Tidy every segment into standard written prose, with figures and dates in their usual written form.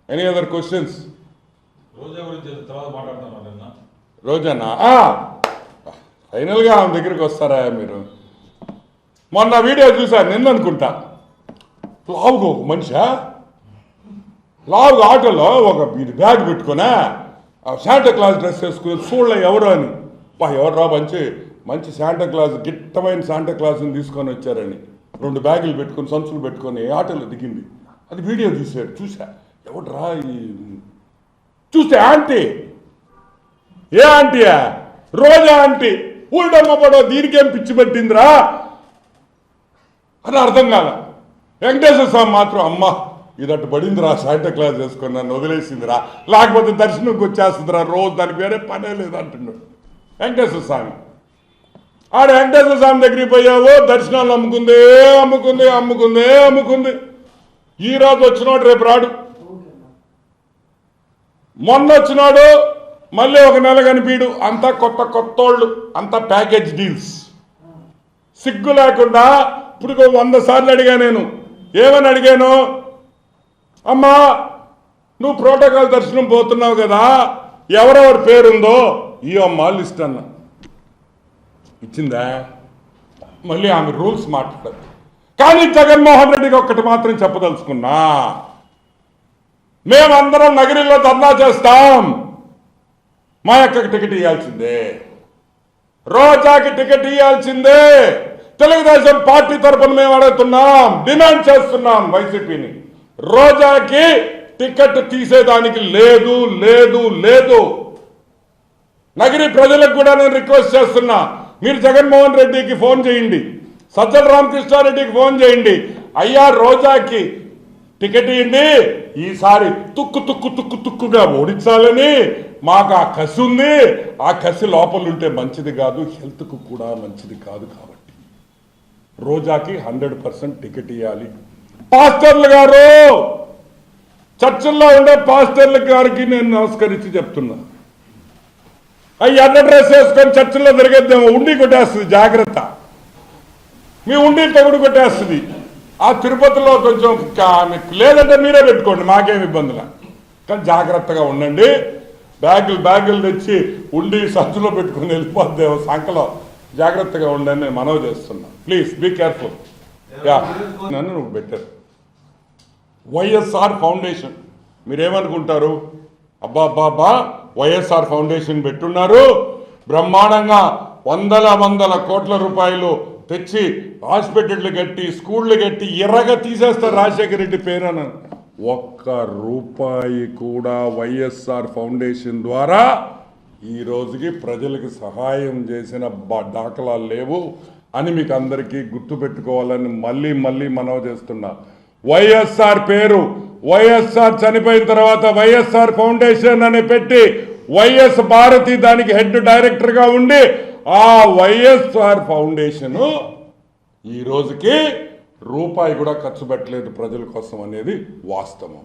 Any other questions? రోజా గురించి తర్వాత మాట్లాడుతున్నా. రోజానా? ఫైనల్గా ఆమె దగ్గరికి వస్తారా మీరు? మొన్న వీడియో చూసారు, నిన్న అనుకుంటా. లావుగా ఒక మనిషి లావుగా ఆటోలో ఒక బ్యాగ్ పెట్టుకున్నా శాంటా క్లాస్ డ్రెస్ వేసుకుని చూడలే ఎవరో అని. ఎవరు మంచి మంచి శాంటా క్లాస్ గిట్టమైన శాంటా క్లాస్ని తీసుకొని వచ్చారని 2 బ్యాగులు పెట్టుకొని సంచులు పెట్టుకొని ఆటోలో దిగింది. అది వీడియో తీసాడు, చూసా. ఎవడరా చూస్తే ఆంటీ. ఏ ఆంటీయా? రోజా ఆంటీ. ఊళ్ళమ్మ పడో దీనికేం పిచ్చి పట్టిందిరా అని అర్థం కాల. వెంకటేశ్వర స్వామి మాత్రం అమ్మ ఇదట్టు పడిందిరా, శాంటా క్లాస్ వేసుకొని నన్ను వదిలేసిందిరా, లేకపోతే దర్శనంకి వచ్చేస్తుందిరా రోజు, దానికి వేరే పనే లేదు అంటున్నాడు వెంకటేశ్వర స్వామి. ఆడ వెంకటేశ్వర స్వామి దగ్గరికి పోయావు, దర్శనాలు అమ్ముకుందే అమ్ముకుంది అమ్ముకుందే అమ్ముకుంది. ఈరోజు వచ్చినాడు, రేపు రాడు. మొన్న వచ్చినాడు, మళ్ళీ ఒక నెల కనిపీడు. అంతా కొత్తోళ్ళు, అంతా ప్యాకేజ్ డీల్స్. సిగ్గు లేకుండా ఇప్పుడు 100 సార్లు అడిగా నేను. ఏమని అడిగాను? అమ్మా నువ్వు ప్రోటోకాల్ దర్శనం పోతున్నావు కదా, ఎవరెవరి పేరుందో ఈ అమ్మ లిస్ట్ అన్నా. ఇచ్చిందా? మళ్ళీ ఆమె రూల్స్ మాట్లాడదు. కానీ జగన్మోహన్ రెడ్డికి ఒక్కటి మాత్రం చెప్పదలుచుకున్నా, మేమందరం నగరిలో ధర్నా చేస్తాం, మా యొక్క టికెట్ ఇవ్వాల్సిందే, రోజాకి టికెట్ ఇవ్వాల్సిందే. తెలుగుదేశం పార్టీ తరఫున మేము అడుగుతున్నాం, డిమాండ్ చేస్తున్నాం వైసీపీని. రోజాకి టికెట్ తీసేదానికి లేదు లేదు లేదు. నగరి ప్రజలకు కూడా నేను రిక్వెస్ట్ చేస్తున్నా, మీరు జగన్మోహన్ రెడ్డికి ఫోన్ చేయండి, సజ్జల రామకృష్ణారెడ్డికి ఫోన్ చేయండి. అయ్యా రోజాకి టికెట్ ఇవ్వండి, ఈసారి తుక్కుగా ఓడించాలని మాకు ఆ కసి ఉంది. ఆ కసి లోపల ఉంటే మంచిది కాదు, హెల్త్కు కూడా మంచిది కాదు. కాబట్టి రోజాకి 100% టికెట్ ఇవ్వాలి. పాస్టర్లు గారు, చర్చిల్లో ఉండే పాస్టర్ల గారికి నేను నమస్కరించి చెప్తున్నా, అవి ఎర్ర డ్రెస్ వేసుకొని చర్చిల్లో తిరిగేద్దామో, ఉండి కొట్టేస్తుంది, జాగ్రత్త. మీ ఉండి తగుడు కొట్టేస్తుంది. ఆ తిరుపతిలో కొంచెం లేదంటే మీరే పెట్టుకోండి, మాకేమి ఇబ్బందులే, కానీ జాగ్రత్తగా ఉండండి. బ్యాగులు తెచ్చి ఉండి సంచులో పెట్టుకుని వెళ్ళిపోద్దేమో సంకలో. జాగ్రత్తగా ఉండండి నేను మనవి చేస్తున్నా. Please be careful. నన్ను నువ్వు బెటర్. వైఎస్ఆర్ ఫౌండేషన్ మీరేమనుకుంటారు? అబ్బా వైఎస్ఆర్ ఫౌండేషన్ పెట్టున్నారు, బ్రహ్మాండంగా వందల కోట్ల రూపాయలు తెచ్చి హాస్పిటళ్ళు కట్టి స్కూళ్ళు కట్టి ఎర్రగా తీసేస్తారు రాజశేఖర రెడ్డి పేరున. 1 రూపాయి కూడా వైఎస్ఆర్ ఫౌండేషన్ ద్వారా ఈ రోజుకి ప్రజలకు సహాయం చేసిన దాఖలాలు లేవు అని మీకు అందరికీ గుర్తుపెట్టుకోవాలని మళ్ళీ మనవి చేస్తున్నా. వైఎస్ఆర్ పేరు, వైఎస్ఆర్ చనిపోయిన తర్వాత వైఎస్ఆర్ ఫౌండేషన్ అని పెట్టి వైఎస్ భారతి దానికి హెడ్ డైరెక్టర్గా ఉండి ఆ వైఎస్ఆర్ ఫౌండేషన్ ఈ రోజుకి రూపాయి కూడా ఖర్చు పెట్టలేదు ప్రజల కోసం అనేది వాస్తవం.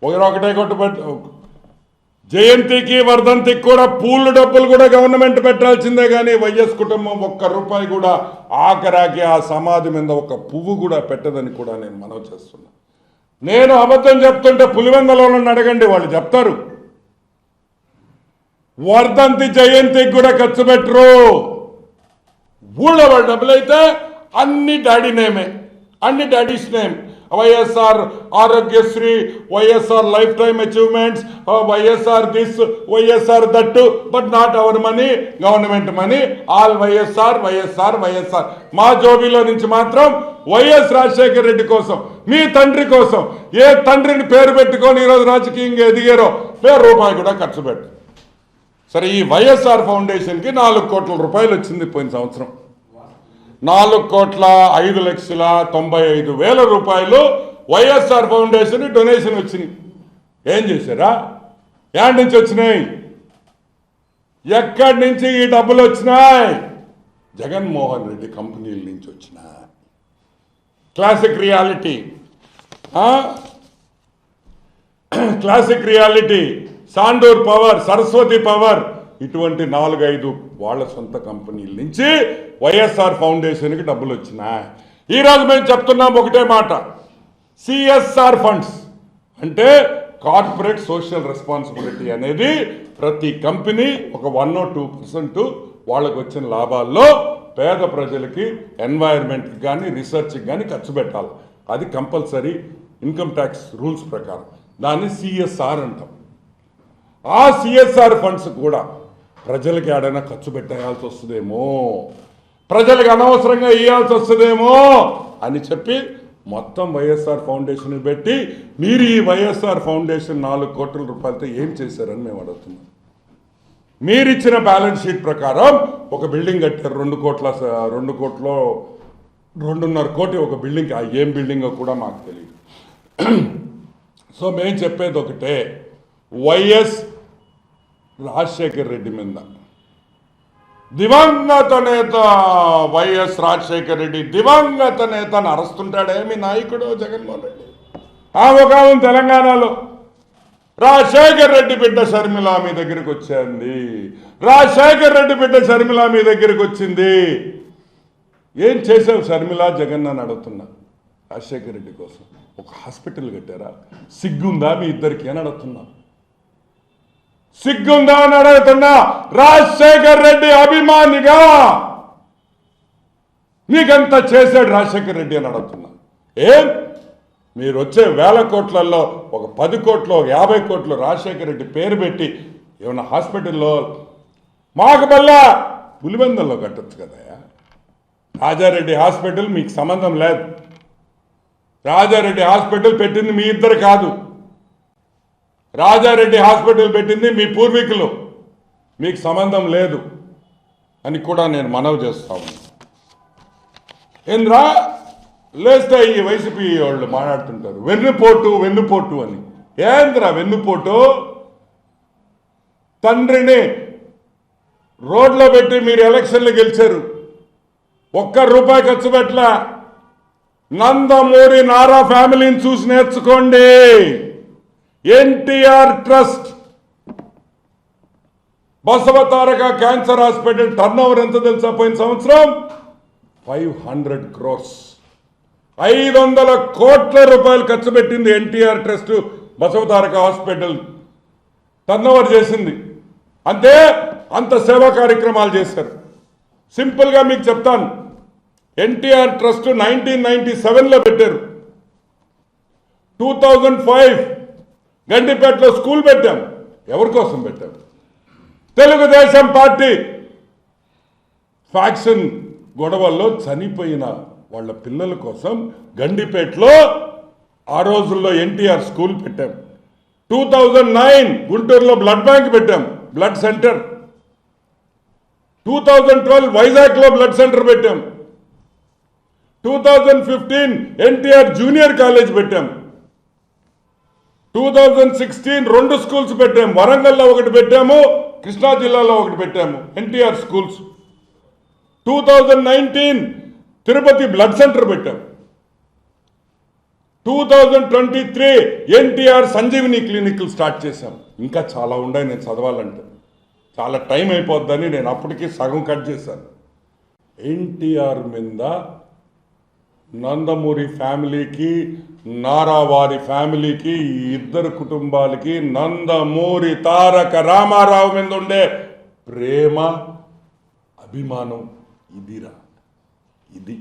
ఒకటే కొట్టుబెట్టు. జయంతికి వర్ధంతికి కూడా పూలు డబ్బులు కూడా గవర్నమెంట్ పెట్టాల్సిందే, కానీ వైఎస్ కుటుంబం 1 రూపాయి కూడా ఆఖరాకి ఆ సమాధి మీద 1 పువ్వు కూడా పెట్టదని కూడా నేను మనవి చేస్తున్నా. నేను అబద్ధం చెప్తుంటే పులివెందలో అడగండి, వాళ్ళు చెప్తారు. వర్ధంతి జయంతికి కూడా ఖర్చు పెట్టరు. ఊళ్ళో వాళ్ళ డబ్బులైతే అన్ని డాడీ నేమే, అన్ని daddy's name. YSR Aarogyasri, YSR lifetime achievements, YSR this, YSR that, but not our money, government money, all YSR YSR YSR. మా జోబీలో నుంచి మాత్రం వైఎస్ రాజశేఖర రెడ్డి కోసం, మీ తండ్రి కోసం, ఏ తండ్రిని పేరు పెట్టుకొని ఈరోజు రాజకీయంగా ఎదిగారో రూపాయి కూడా ఖర్చు పెట్టు. సరే, ఈ వైఎస్ఆర్ ఫౌండేషన్కి 4 కోట్ల రూపాయలు వచ్చింది పోయిన సంవత్సరం. 4,05,95,000 రూపాయలు వైఎస్ఆర్ ఫౌండేషన్ డొనేషన్ వచ్చినాయి. ఏం చేశారా? ఎక్కడి నుంచి వచ్చినాయి? ఎక్కడి నుంచి ఈ డబ్బులు వచ్చినాయి? జగన్మోహన్ రెడ్డి కంపెనీల నుంచి వచ్చినాయి. Classic reality, Sandur power, Saraswati power, ఇటువంటి 4-5 వాళ్ళ సొంత కంపెనీల నుంచి వైఎస్ఆర్ ఫౌండేషన్కి డబ్బులు వచ్చినాయి. ఈరోజు మేము చెప్తున్నాం ఒకటే మాట, సిఎస్ఆర్ ఫండ్స్ అంటే కార్పొరేట్ సోషల్ రెస్పాన్సిబిలిటీ అనేది ప్రతి కంపెనీ ఒక 1 or 2% వాళ్ళకు వచ్చిన లాభాల్లో పేద ప్రజలకి ఎన్వైరన్మెంట్కి కానీ రీసెర్చ్కి కానీ ఖర్చు పెట్టాలి. అది కంపల్సరీ ఇన్కమ్ ట్యాక్స్ రూల్స్ ప్రకారం. దాన్ని సిఎస్ఆర్ అంటాం. ఆ సిఎస్ఆర్ ఫండ్స్ కూడా ప్రజలకి ఏడైనా ఖర్చు పెట్టేయాల్సి వస్తుందేమో, ప్రజలకు అనవసరంగా ఇవ్వాల్సి వస్తుందేమో అని చెప్పి మొత్తం వైఎస్ఆర్ ఫౌండేషన్ పెట్టి మీరు ఈ వైఎస్ఆర్ ఫౌండేషన్ 4 కోట్ల రూపాయలతో ఏం చేశారని మేము అడుగుతున్నాం. మీరిచ్చిన బ్యాలెన్స్ షీట్ ప్రకారం ఒక బిల్డింగ్ కట్టారు 2 కోట్లో 2.5 కోటి ఒక బిల్డింగ్. ఏం బిల్డింగో కూడా మాకు తెలియదు. సో మేము చెప్పేది ఒకటే, వైఎస్ రాజశేఖర్ రెడ్డి మీద దివంగత నేత వైఎస్ రాజశేఖర్ రెడ్డి దివంగత నేత అని అరుస్తుంటాడే మీ నాయకుడు జగన్మోహన్ రెడ్డి. ఆ ముఖాలం తెలంగాణలో రాజశేఖర్ రెడ్డి బిడ్డ షర్మిల మీ దగ్గరికి వచ్చింది, రాజశేఖర్ రెడ్డి బిడ్డ షర్మిల మీ దగ్గరికి వచ్చింది. ఏం చేసావు షర్మిల జగన్ అని అడుగుతున్నా. రాజశేఖర్ రెడ్డి కోసం ఒక హాస్పిటల్ కట్టారా? సిగ్గుందా మీ ఇద్దరికి అని అడుగుతున్నా. సిగ్గుందా అని అడుగుతున్నా. రాజశేఖర్ రెడ్డి అభిమానిగా మీకంత చేశాడు రాజశేఖర్ రెడ్డి అని అడుగుతున్నా. ఏం మీరు వచ్చే 1000 కోట్లలో ఒక 10 కోట్లు 50 కోట్లు రాజశేఖర్ రెడ్డి పేరు పెట్టి ఏమన్నా హాస్పిటల్లో మాకు బల్లా పులివెందుల్లో కట్టచ్చు కదా. రాజారెడ్డి హాస్పిటల్ మీకు సంబంధం లేదు. రాజారెడ్డి హాస్పిటల్ పెట్టింది మీ ఇద్దరు కాదు. రాజారెడ్డి హాస్పిటల్ పెట్టింది మీ పూర్వీకులు, మీకు సంబంధం లేదు అని కూడా నేను మనవి చేస్తాను. ఏంద్రా లేస్తే ఈ వైసీపీ వాళ్ళు మాట్లాడుతుంటారు వెన్నుపోటు అని. ఏంద్రా వెన్నుపోటు? తండ్రిని రోడ్లో పెట్టి మీరు ఎలక్షన్లు గెలిచారు, ₹1 ఖర్చు పెట్టలా. నందమూరి నారా ఫ్యామిలీని చూసి నేర్చుకోండి. NTR trust, Basavataraka cancer hospital turnover ఎంత తెలుసా? పోయిన సంవత్సరం 500 crores, 500 కోట్ల రూపాయలు ఖర్చు పెట్టింది NTR trust. Basavataraka hospital turnover చేసింది. అంతే, అంత సేవా కార్యక్రమాలు చేశారు. సింపుల్గా మీకు చెప్తాను. ఎన్టీఆర్ ట్రస్ట్ 1997లో పెట్టారు. 2005 గండిపేటలో స్కూల్ పెట్టాం. ఎవరి కోసం పెట్టాం? తెలుగుదేశం పార్టీ ఫ్యాక్షన్ గొడవల్లో చనిపోయిన వాళ్ళ పిల్లల కోసం గండిపేటలో ఆ రోజుల్లో ఎన్టీఆర్ స్కూల్ పెట్టాం. 2009 గుంటూరులో బ్లడ్ బ్యాంక్ పెట్టాం, బ్లడ్ సెంటర్. 2012 వైజాగ్లో బ్లడ్ సెంటర్ పెట్టాం. 2015 ఎన్టీఆర్ జూనియర్ కాలేజ్ పెట్టాం. 2016 2 స్కూల్స్ పెట్టాం. వరంగల్లో ఒకటి పెట్టాము, కృష్ణా జిల్లాలో ఒకటి పెట్టాము, NTR schools. 2019 Tirupati blood centre పెట్టాం. 2023 ఎన్టీఆర్ సంజీవిని క్లినిక్లు స్టార్ట్ చేశాం. ఇంకా చాలా ఉన్నాయి, నేను చదవాలంటే చాలా టైం అయిపోద్దని నేను అప్పటికి సగం కట్ చేశాను. ఎన్టీఆర్ మీద నందమూరి ఫ్యామిలీకి, నారావారి ఫ్యామిలీకి, ఈ ఇద్దరు కుటుంబాలకి నందమూరి తారక రామారావు మీద ఉండే ప్రేమ, అభిమానం ఇదిరా. ఇది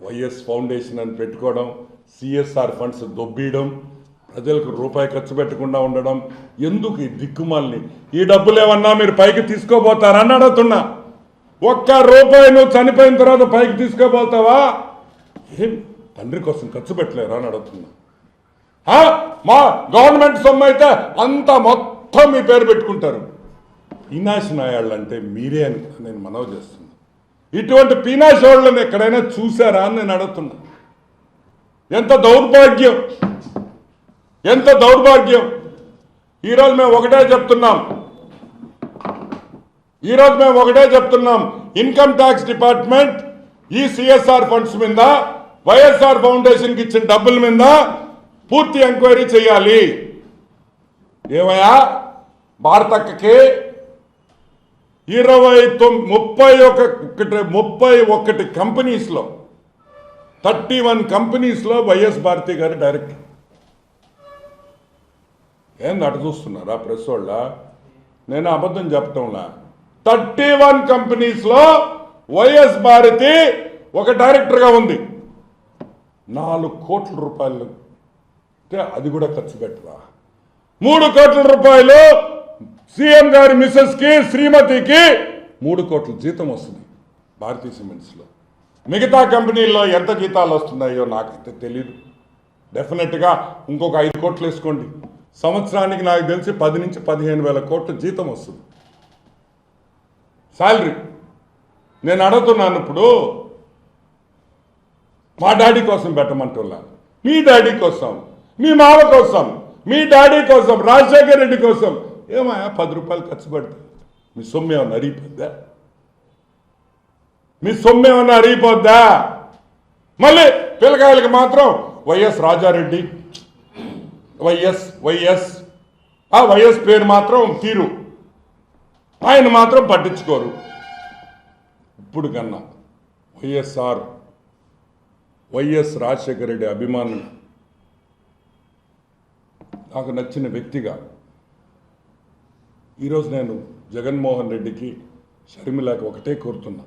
వైఎస్ ఫౌండేషన్ అని పెట్టుకోవడం, సిఎస్ఆర్ ఫండ్స్ దొబ్బీయడం, ప్రజలకు రూపాయి ఖర్చు పెట్టకుండా ఉండడం. ఎందుకు ఈ దిక్కుమాలని? ఈ డబ్బులు ఏమన్నా మీరు పైకి తీసుకోబోతారని అడుగుతున్నా. ₹1 నువ్వు చనిపోయిన తర్వాత పైకి తీసుకోబోతావా? ఏం తండ్రి కోసం ఖర్చు పెట్టలేరా అని అడుగుతున్నా. మా గవర్నమెంట్ సొమ్ము అయితే అంత మొత్తం మీ పేరు పెట్టుకుంటారు. పీనాశి నాయాళ్ళు అంటే మీరే అని నేను మనవి చేస్తున్నా. ఇటువంటి పీనాశి వాళ్ళని ఎక్కడైనా చూసారా అని నేను అడుగుతున్నా. ఎంత దౌర్భాగ్యం, ఎంత దౌర్భాగ్యం. ఈరోజు మేము ఒకటే చెప్తున్నాం, ఇన్కమ్ ట్యాక్స్ డిపార్ట్మెంట్ ఈ సిఎస్ఆర్ ఫండ్స్ మీద, వైఎస్ఆర్ ఫౌండేషన్కి ఇచ్చిన డబ్బుల మీద పూర్తి ఎంక్వైరీ చేయాలి. ఏమయ్యా భారతక్కకి 31 కంపెనీస్లో 31 కంపెనీస్లో వైఎస్ భారతి గారు డైరెక్టర్. ఏంది అటు చూస్తున్నారా ప్రెస్ వాళ్ళ? నేను అబద్ధం చెప్పటంలా. 31 కంపెనీస్లో వైఎస్ భారతి ఒక డైరెక్టర్గా ఉంది. 4 కోట్ల రూపాయలు అంటే అది కూడా ఖర్చు పెట్టరా? 3 కోట్ల రూపాయలు సీఎం గారి మిస్సెస్కి శ్రీమతికి 3 కోట్ల జీతం వస్తుంది భారతీ సిమెంట్స్లో. మిగతా కంపెనీల్లో ఎంత జీతాలు వస్తున్నాయో నాకైతే తెలీదు. డెఫినెట్గా ఇంకొక 5 కోట్లు వేసుకోండి, సంవత్సరానికి నాకు తెలిసి 10 నుంచి 15 వేల కోట్ల జీతం వస్తుంది శాలరీ. నేను అడుగుతున్నాను ఇప్పుడు, మా డాడీ కోసం పెట్టమంటున్నా, మీ డాడీ కోసం, మీ మామ కోసం, మీ డాడీ కోసం, రాజశేఖర్ రెడ్డి కోసం ఏమయ్యా 10 రూపాయలు ఖర్చు పెడతా? మీ సొమ్ము ఏమన్నా అరిగిపోద్దా? మీ సొమ్ము ఏమన్నా అరిగిపోద్దా? మళ్ళీ పిల్లకాయలకి మాత్రం వైఎస్ రాజారెడ్డి, వైఎస్ పేరు మాత్రం తీరు, ఆయన మాత్రం పట్టించుకోరు. ఇప్పుడు కన్నా వైఎస్ రాజశేఖర రెడ్డి అభిమానులు, నాకు నచ్చిన వ్యక్తిగా ఈరోజు నేను జగన్మోహన్ రెడ్డికి షర్మిలాకి ఒకటే కోరుతున్నా,